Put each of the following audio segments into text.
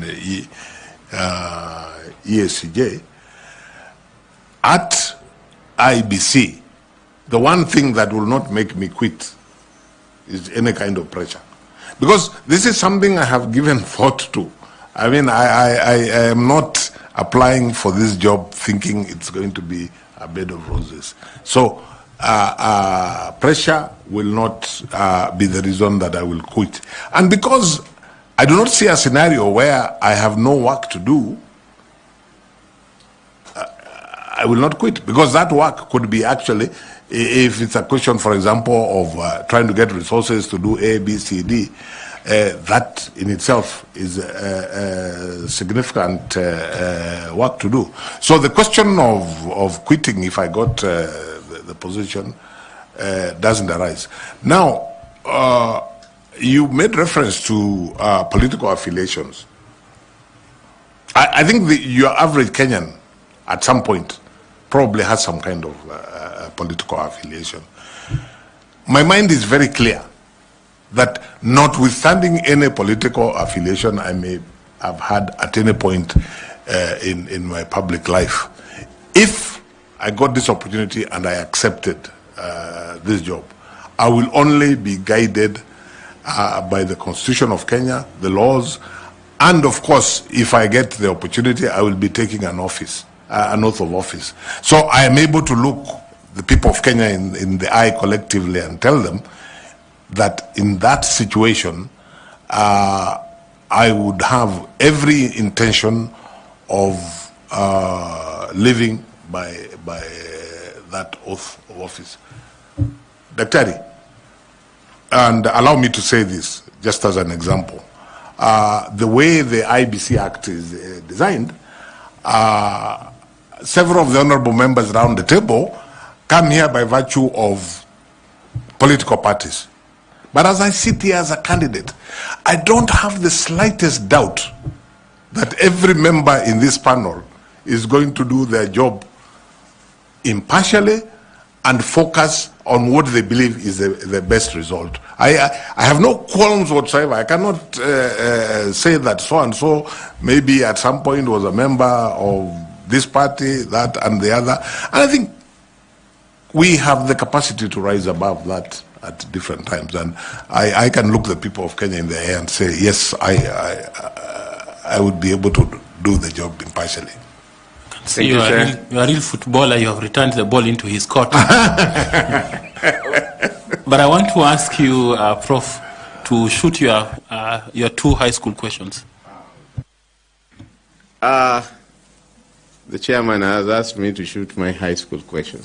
the ESCJ, at IEBC, the one thing that will not make me quit is any kind of pressure. Because this is something I have given thought to. I mean, I am not applying for this job thinking it's going to be a bed of roses. So pressure will not be the reason that I will quit. And because I do not see a scenario where I have no work to do, I will not quit, because that work could be actually, if it's a question, for example, of trying to get resources to do A, B, C, D, that in itself is significant work to do. So the question of quitting, if I got the position, doesn't arise. Now, you made reference to political affiliations. I think your average Kenyan, at some point, probably has some kind of political affiliation. My mind is very clear that notwithstanding any political affiliation I may have had at any point in my public life, if I got this opportunity and I accepted this job, I will only be guided by the Constitution of Kenya, the laws, and of course, if I get the opportunity, I will be taking an office, an oath of office. So I am able to look the people of Kenya in the eye collectively and tell them that in that situation, I would have every intention of living by that oath of office. Daktari, and allow me to say this just as an example. The way the IEBC Act is designed, several of the honorable members around the table come here by virtue of political parties. But as I sit here as a candidate, I don't have the slightest doubt that every member in this panel is going to do their job impartially and focus on what they believe is the best result. I have no qualms whatsoever. I cannot say that so-and-so maybe at some point was a member of this party, that and the other. And I think we have the capacity to rise above that at different times. And I can look the people of Kenya in the eye and say, yes, I would be able to do the job impartially. So you are a real footballer. You have returned the ball into his court. But I want to ask you, Prof, to shoot your two high school questions. The chairman has asked me to shoot my high school question.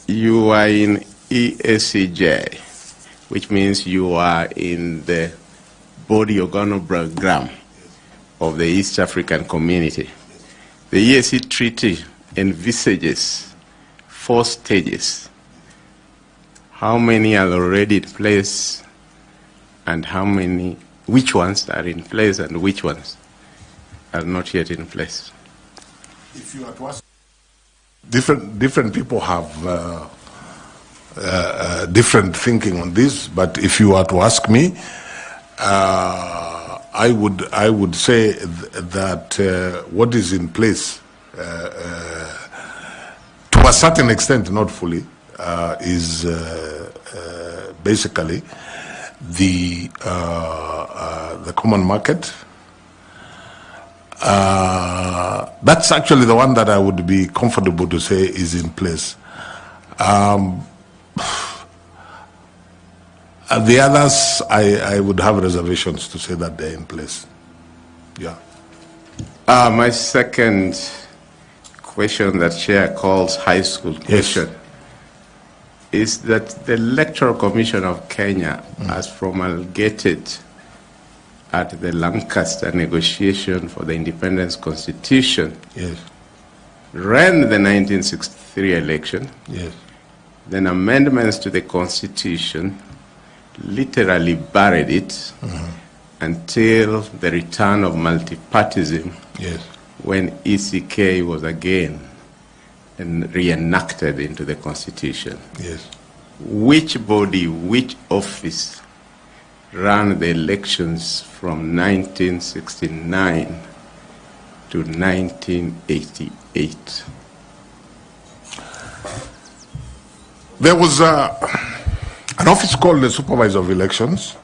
You are in ESCJ, which means you are in the body organogram of the East African community. The ESC Treaty envisages 4 stages. How many are already in place, and which ones are in place and which ones are not yet in place? If you are to ask, different people have different thinking on this, but if you are to ask me, I would say that what is in place, to a certain extent, not fully, is basically the common market. That's actually the one that I would be comfortable to say is in place. The others, I would have reservations to say that they're in place. Yeah. My second question that Chair calls high school question is that the Electoral Commission of Kenya has promulgated at the Lancaster negotiation for the Independence Constitution, ran the 1963 election, then amendments to the Constitution literally buried it until the return of multipartism, when ECK was again reenacted into the Constitution. Which body, which office ran the elections from 1969 to 1988. There was an office called the Supervisor of Elections.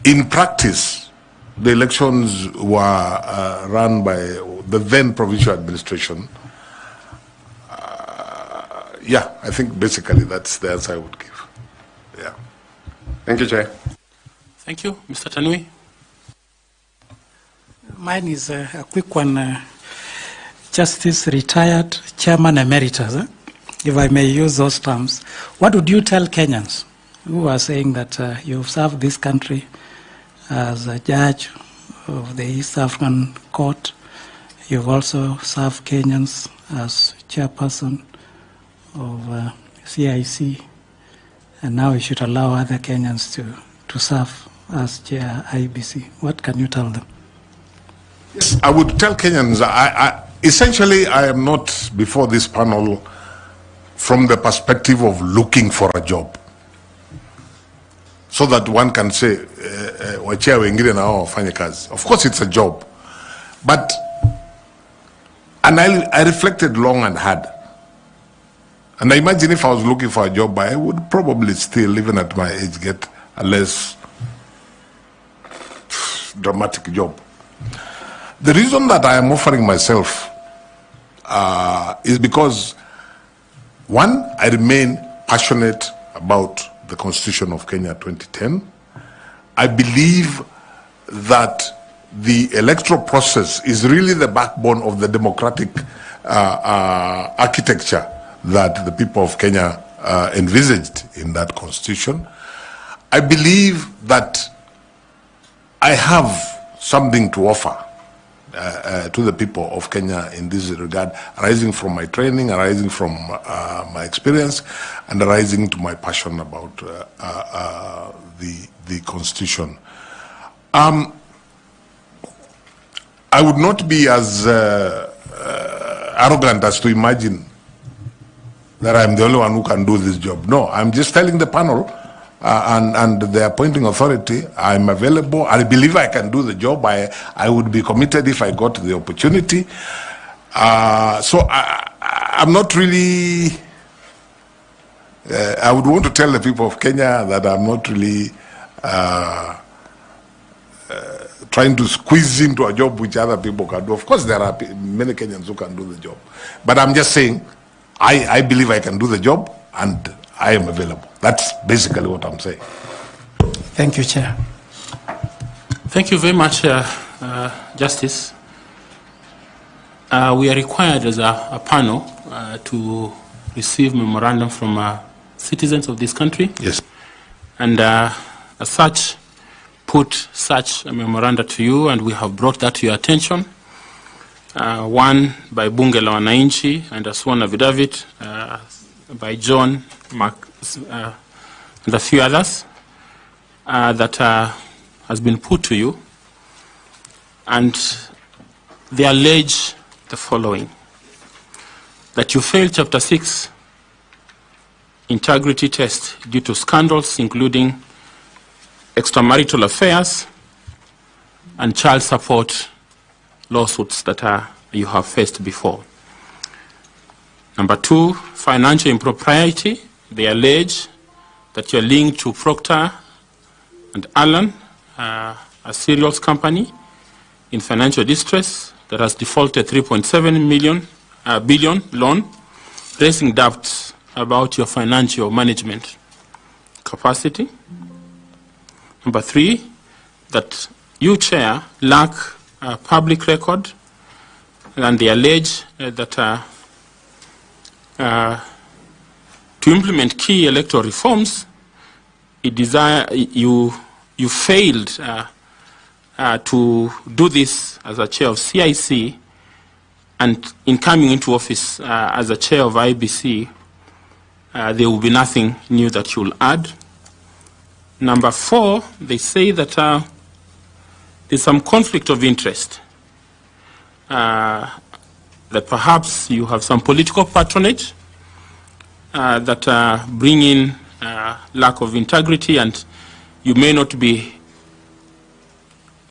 In practice, the elections were run by the then provincial administration. Yeah, I think basically that's the answer I would give. Yeah. Thank you, Chair. Thank you. Mr. Tanui? Mine is a quick one. Justice retired Chairman Emeritus, if I may use those terms. What would you tell Kenyans who are saying that you've served this country as a judge of the East African Court? You've also served Kenyans as chairperson of CIC, and now you should allow other Kenyans to serve as chair IEBC. What can you tell them? Yes, I would tell Kenyans, essentially I am not before this panel from the perspective of looking for a job, so that one can say, wachia wengine na hao wafanye kazi. Of course it's a job, and I reflected long and hard. And I imagine if I was looking for a job, I would probably still, even at my age, get a less dramatic job. The reason that I am offering myself is because, one, I remain passionate about the Constitution of Kenya 2010. I believe that the electoral process is really the backbone of the democratic architecture that the people of Kenya envisaged in that Constitution. I believe that I have something to offer to the people of Kenya in this regard, arising from my training, arising from my experience, and arising to my passion about the Constitution. I would not be as arrogant as to imagine that I'm the only one who can do this job. No, I'm just telling the panel and the appointing authority, I'm available. I believe I can do the job. I would be committed if I got the opportunity. So I'm not really, I would want to tell the people of Kenya that I'm not really trying to squeeze into a job which other people can do. Of course, there are many Kenyans who can do the job. But I'm just saying, I believe I can do the job and I am available. That's basically what I'm saying. Thank you, Chair. Thank you very much, Justice. We are required as a panel to receive memorandum from citizens of this country. Yes. And as such, put such a memoranda to you, and we have brought that to your attention. One by Bunge la Wananchi and a sworn affidavit by John Mark, and a few others that has been put to you, and they allege the following: that you failed Chapter 6 integrity test due to scandals including extramarital affairs and child support lawsuits that you have faced before. Number 2, financial impropriety. They allege that you're linked to Procter and Allen, a cereals company in financial distress that has defaulted 3.7 billion loan, raising doubts about your financial management capacity. Number 3, that you, Chair, lack a public record, and they allege that to implement key electoral reforms, you failed to do this as a chair of CIC, and in coming into office as a chair of IEBC, there will be nothing new that you'll add. Number 4, they say that there's some conflict of interest, that perhaps you have some political patronage that bring in lack of integrity, and you may not be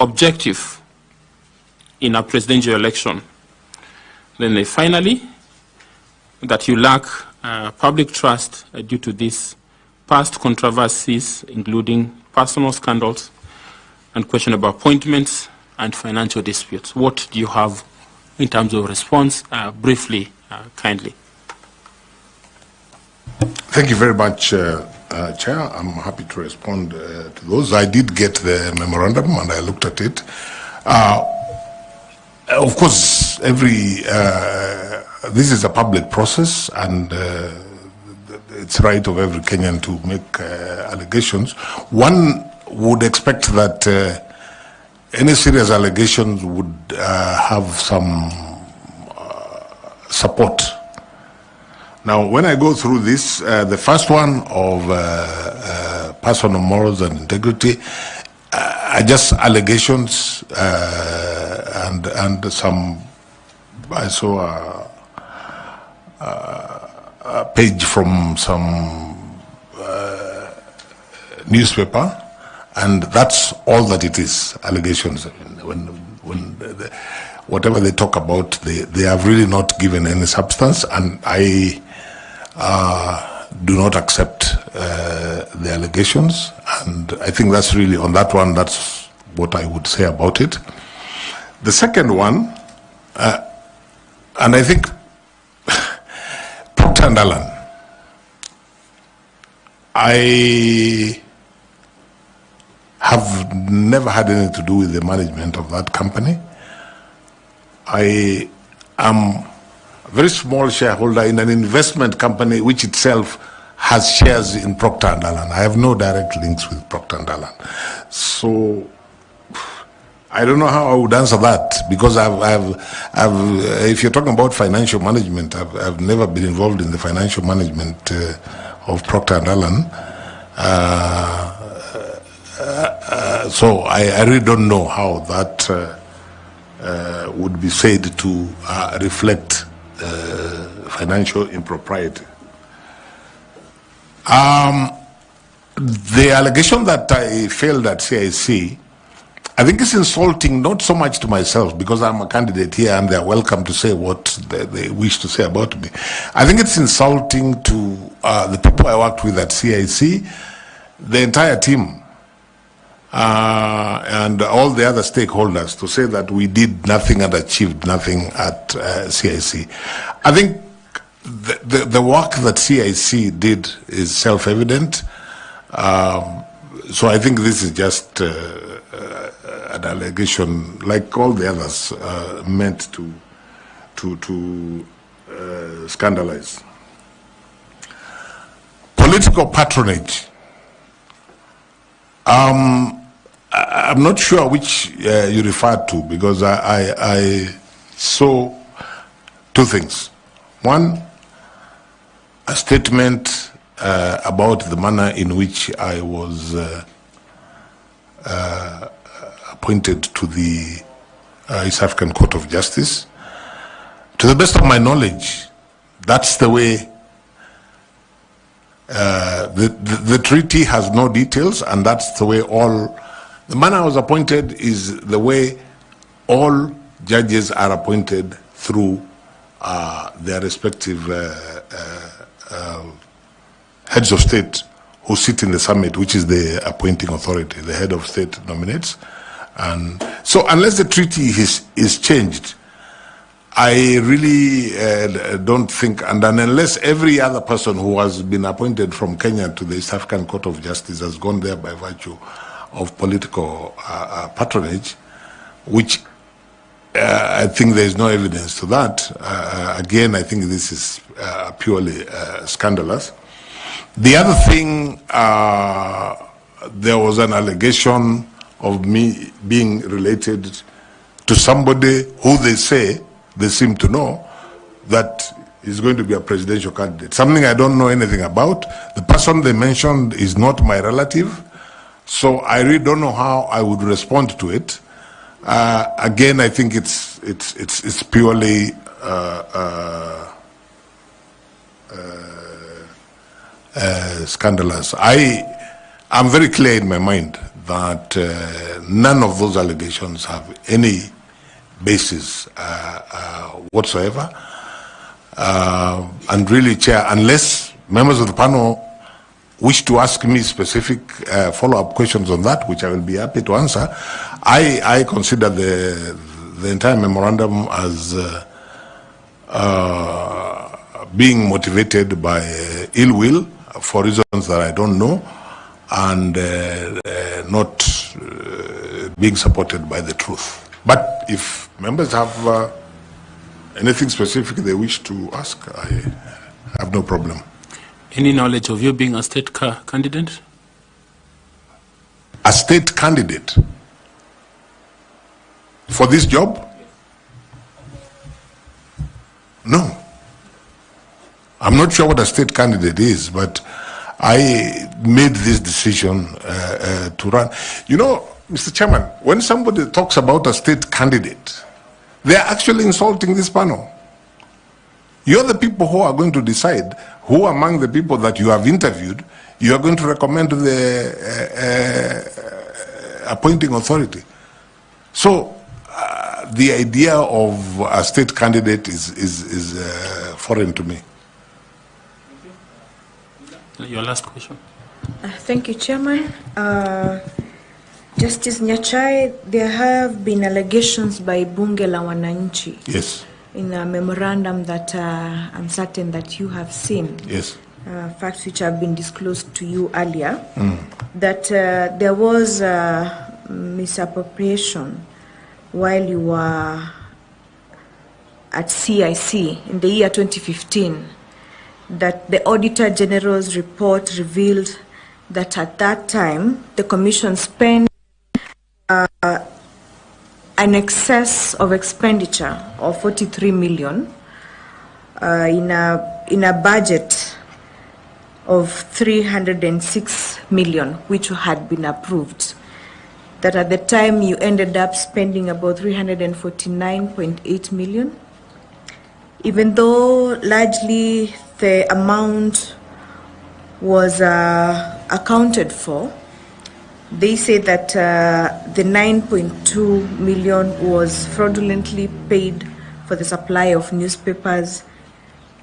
objective in a presidential election. Then finally, that you lack public trust due to these past controversies, including personal scandals and questionable appointments and financial disputes. What do you have in terms of response? Briefly, kindly. Thank you very much, Chair. I'm happy to respond to those. I did get the memorandum and I looked at it. Of course, this is a public process, and it's right of every Kenyan to make allegations. One would expect that any serious allegations would have some support. Now, when I go through this, the first one of personal morals and integrity are just allegations and some. I saw a page from some newspaper, and that's all that it is, allegations. Whatever they talk about, they have really not given any substance, and I do not accept the allegations, and I think that's really, on that one, that's what I would say about it. The second one, and I think Procter & Allen, I have never had anything to do with the management of that company. I am a very small shareholder in an investment company which itself has shares in Procter & Allen. I have no direct links with Procter & Allen. So I don't know how I would answer that, because if you're talking about financial management, I've never been involved in the financial management of Procter & Allen. So I really don't know how that would be said to reflect financial impropriety. The allegation that I failed at CIC, I think it's insulting, not so much to myself, because I'm a candidate here and they're welcome to say what they wish to say about me. I think it's insulting to the people I worked with at CIC, the entire team, and all the other stakeholders, to say that we did nothing and achieved nothing at CIC. I think the work that CIC did is self-evident. So I think this is just an allegation, like all the others, meant to scandalize. Political patronage. I'm not sure which you referred to, because I saw two things. One, a statement about the manner in which I was appointed to the East African Court of Justice. To the best of my knowledge, that's the way. The treaty has no details, and that's the way the manner I was appointed is the way all judges are appointed through their respective heads of state who sit in the summit, which is the appointing authority. The head of state nominates. And so unless the treaty is changed, I really don't think, and unless every other person who has been appointed from Kenya to the East African Court of Justice has gone there by virtue of political patronage, which I think there is no evidence to that. Again, I think this is purely scandalous. The other thing, there was an allegation of me being related to somebody who they seem to know that is going to be a presidential candidate. Something I don't know anything about. The person they mentioned is not my relative, so I really don't know how I would respond to it. Again, I think it's purely scandalous. I'm very clear in my mind that none of those allegations have any basis whatsoever. And really, Chair, unless members of the panel wish to ask me specific follow-up questions on that, which I will be happy to answer, I consider the entire memorandum as being motivated by ill will for reasons that I don't know, and not being supported by the truth. But if members have anything specific they wish to ask, I have no problem. Any knowledge of you being a state candidate? A state candidate for this job? No. I'm not sure what a state candidate is, but I made this decision to run. You know, Mr. Chairman, when somebody talks about a state candidate, they are actually insulting this panel. You're the people who are going to decide who among the people that you have interviewed you are going to recommend to the appointing authority. So the idea of a state candidate is foreign to me. Your last question. Thank you, Chairman. Justice Nyachai, there have been allegations by Bunge la Wananchi. Yes. In a memorandum that I'm certain that you have seen. Yes. Facts which have been disclosed to you earlier, that there was misappropriation while you were at CIC in the year 2015, that the Auditor General's report revealed that at that time the Commission spent an excess of expenditure of 43 million in a budget of 306 million, which had been approved. That at the time you ended up spending about 349.8 million. Even though largely the amount was accounted for, they say that the 9.2 million was fraudulently paid for the supply of newspapers,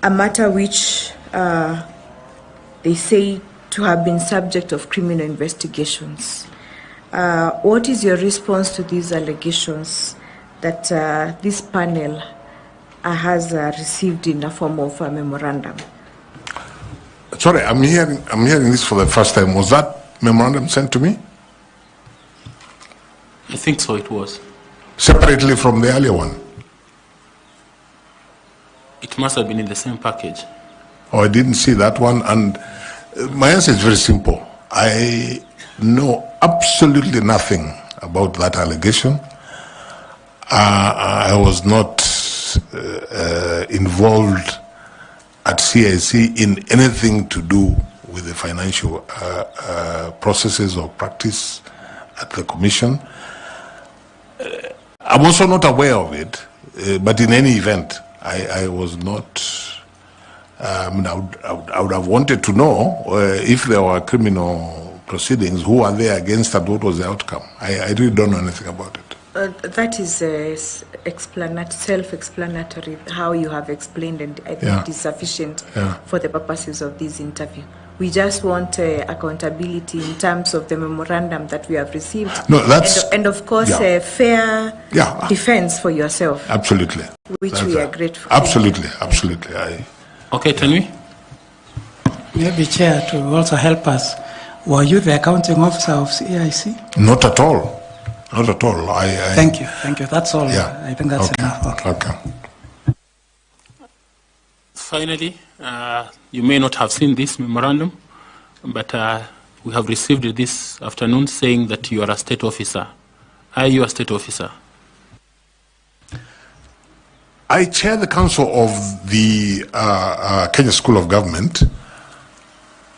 a matter which they say to have been subject of criminal investigations. What is your response to these allegations that this panel has received in the form of a memorandum? Sorry, I'm hearing this for the first time. Was that memorandum sent to me? I think so, it was. Separately from the earlier one? It must have been in the same package. Oh, I didn't see that one, and my answer is very simple. I know absolutely nothing about that allegation. I was not involved at CIC in anything to do with the financial processes or practice at the Commission. I'm also not aware of it, but in any event, I was not. I would have wanted to know if there were criminal proceedings, who are they against and what was the outcome. I really don't know anything about it. That is self-explanatory, how you have explained, and I think it is sufficient for the purposes of this interview. We just want accountability in terms of the memorandum that we have received. No, that's, and of course, a fair defense for yourself. Absolutely. Which we are grateful. Absolutely, absolutely. Okay, Tanwi? Maybe, Chair, to also help us, were you the accounting officer of CIC? Not at all. Not at all. Thank you. That's all. Yeah. I think that's enough. Okay. Finally, you may not have seen this memorandum, but we have received it this afternoon saying that you are a state officer. Are you a state officer? I chair the council of the Kenya School of Government.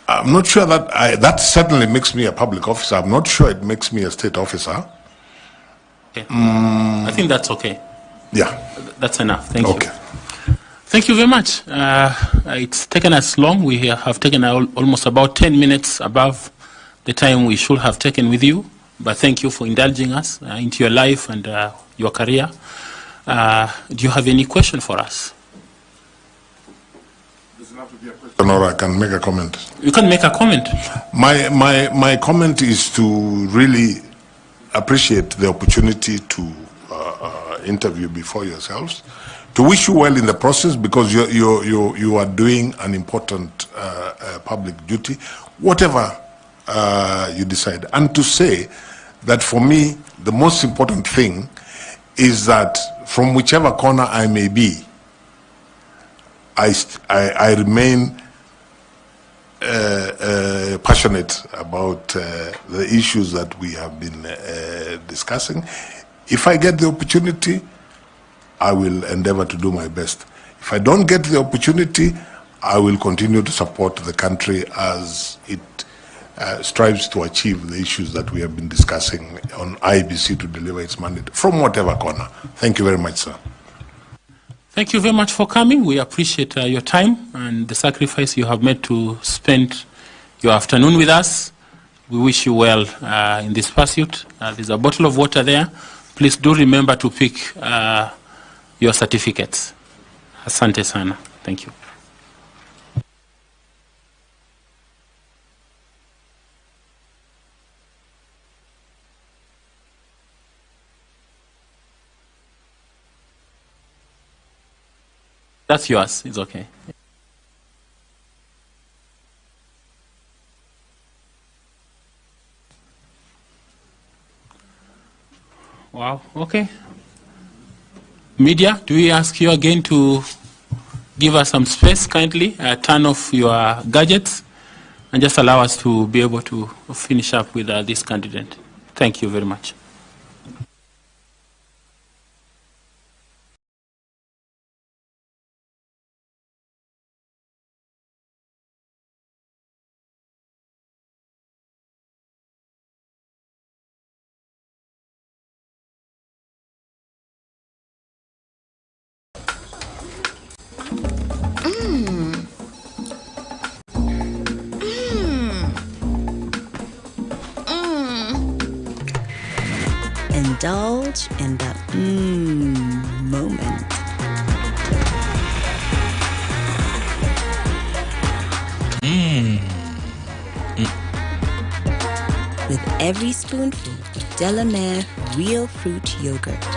I'm not sure that that certainly makes me a public officer. I'm not sure it makes me a state officer. Okay. I think that's okay. Yeah. That's enough. Thank you. Okay. Thank you very much. It's taken us long. We have taken almost about 10 minutes above the time we should have taken with you, but thank you for indulging us into your life and your career. Do you have any question for us? Or I can make a comment. You can make a comment. My comment is to really appreciate the opportunity to interview before yourselves, to wish you well in the process, because you are doing an important public duty, whatever you decide. And to say that for me, the most important thing is that from whichever corner I may be, I remain passionate about the issues that we have been discussing. If I get the opportunity, I will endeavor to do my best. If I don't get the opportunity, I will continue to support the country as it strives to achieve the issues that we have been discussing on IEBC to deliver its mandate from whatever corner. Thank you very much, sir. Thank you very much for coming. We appreciate your time and the sacrifice you have made to spend your afternoon with us. We wish you well in this pursuit. There's a bottle of water there. Please do remember to pick your certificates. Asante sana. Thank you. That's yours. It's okay. Wow. Okay. Media, do we ask you again to give us some space, kindly? Turn off your gadgets and just allow us to be able to finish up with this candidate. Thank you very much. Indulge in the moment. With every spoonful of Delamere real fruit yogurt.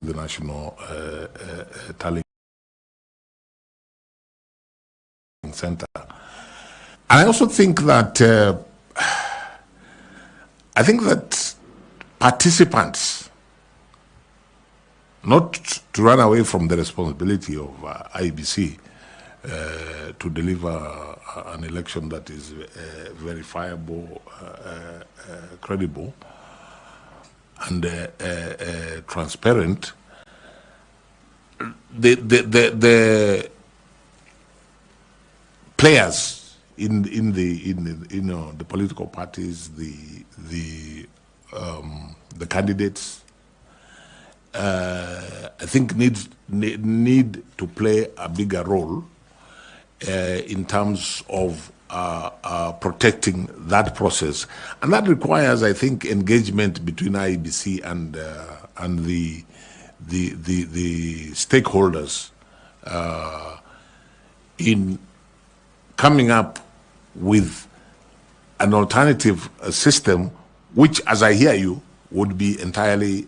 The National Tallying Center. And I also think that participants, not to run away from the responsibility of IEBC, to deliver an election that is verifiable, credible, and transparent. The players in the political parties, the candidates, I think need to play a bigger role in terms of protecting that process, and that requires, I think, engagement between IEBC and the stakeholders in coming up with an alternative system, which, as I hear you, would be entirely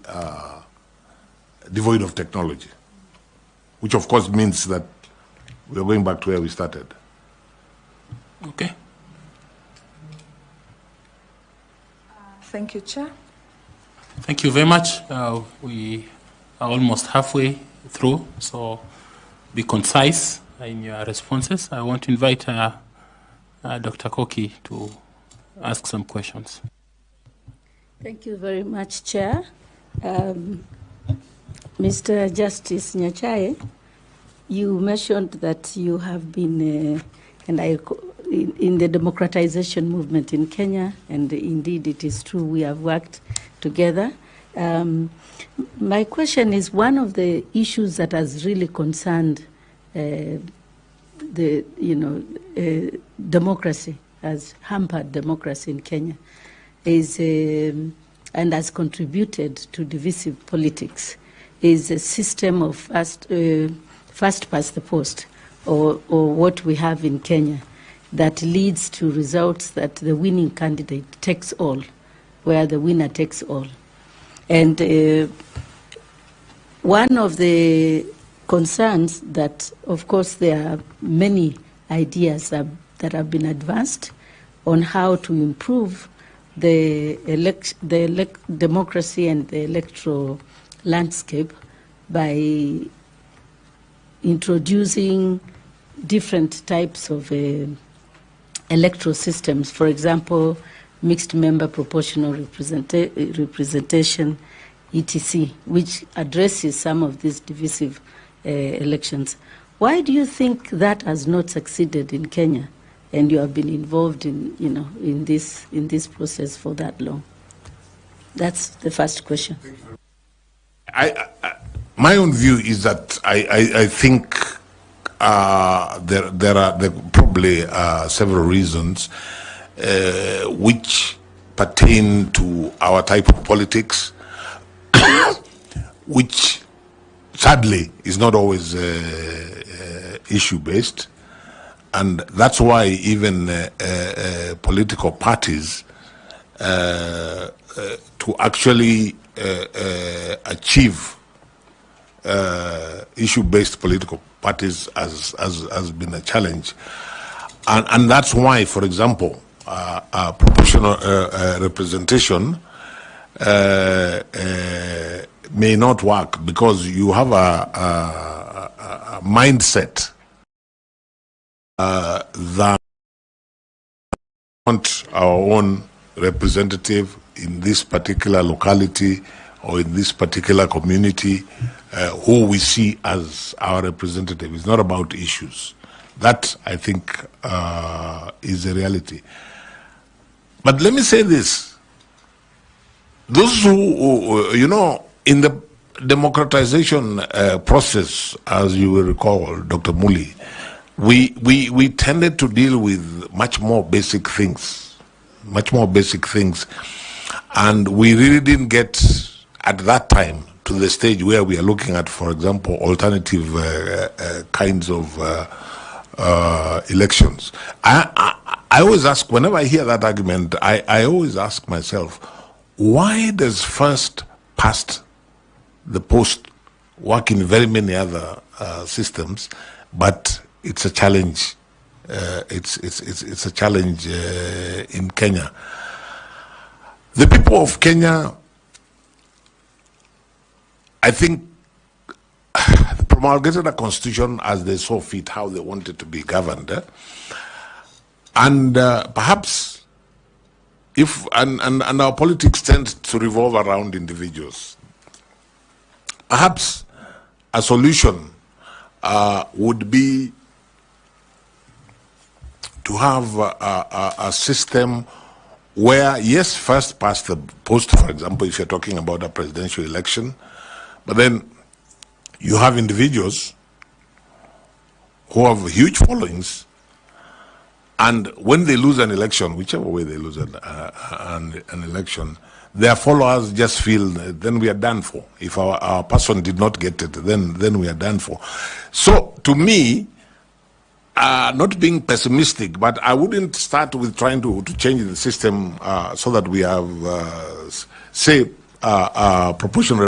devoid of technology, which of course means that we're going back to where we started. Okay. Thank you, Chair. Thank you very much. We are almost halfway through, so be concise in your responses. I want to invite Dr. Koki to ask some questions. Thank you very much, Chair. Mr. Justice Nyachae, you mentioned that you have been in the democratization movement in Kenya, and indeed it is true we have worked together. My question is, one of the issues that has really concerned democracy, has hampered democracy in Kenya, is and has contributed to divisive politics, is a system of first past the post, or what we have in Kenya, that leads to results that the winning candidate takes all, where the winner takes all. And one of the concerns that, of course, there are many ideas that have been advanced on how to improve the democracy and the electoral landscape by introducing different types of electoral systems. For example, mixed member proportional representation, etc., which addresses some of these divisive elections. Why do you think that has not succeeded in Kenya, and you have been involved in this process for that long? That's the first question. My own view is that I think there are probably several reasons which pertain to our type of politics, which sadly is not always issue-based, and that's why even political parties to actually achieve issue-based political parties has been a challenge, and that's why, for example, proportional representation may not work, because you have a mindset that we want our own representative in this particular locality or in this particular community, who we see as our representative. It's not about issues. That, I think, is a reality. But let me say this. Those who, in the democratization process, as you will recall, Dr. Muli, we tended to deal with much more basic things, and we really didn't get, at that time, to the stage where we are looking at, for example, alternative kinds of elections. I always ask, whenever I hear that argument, I always ask myself, why does first past the post work in very many other systems, but it's a challenge? It's a challenge in Kenya. The people of Kenya, I think, from promulgated a constitution as they saw fit, how they wanted to be governed. And perhaps if, and our politics tends to revolve around individuals, perhaps a solution would be to have a system where, yes, first past the post, for example, if you're talking about a presidential election, but then you have individuals who have huge followings, and when they lose an election, whichever way they lose an election, their followers just feel then we are done for. If our person did not get it, then we are done for. So to me, not being pessimistic, but I wouldn't start with trying to change the system so that we have, say, proportional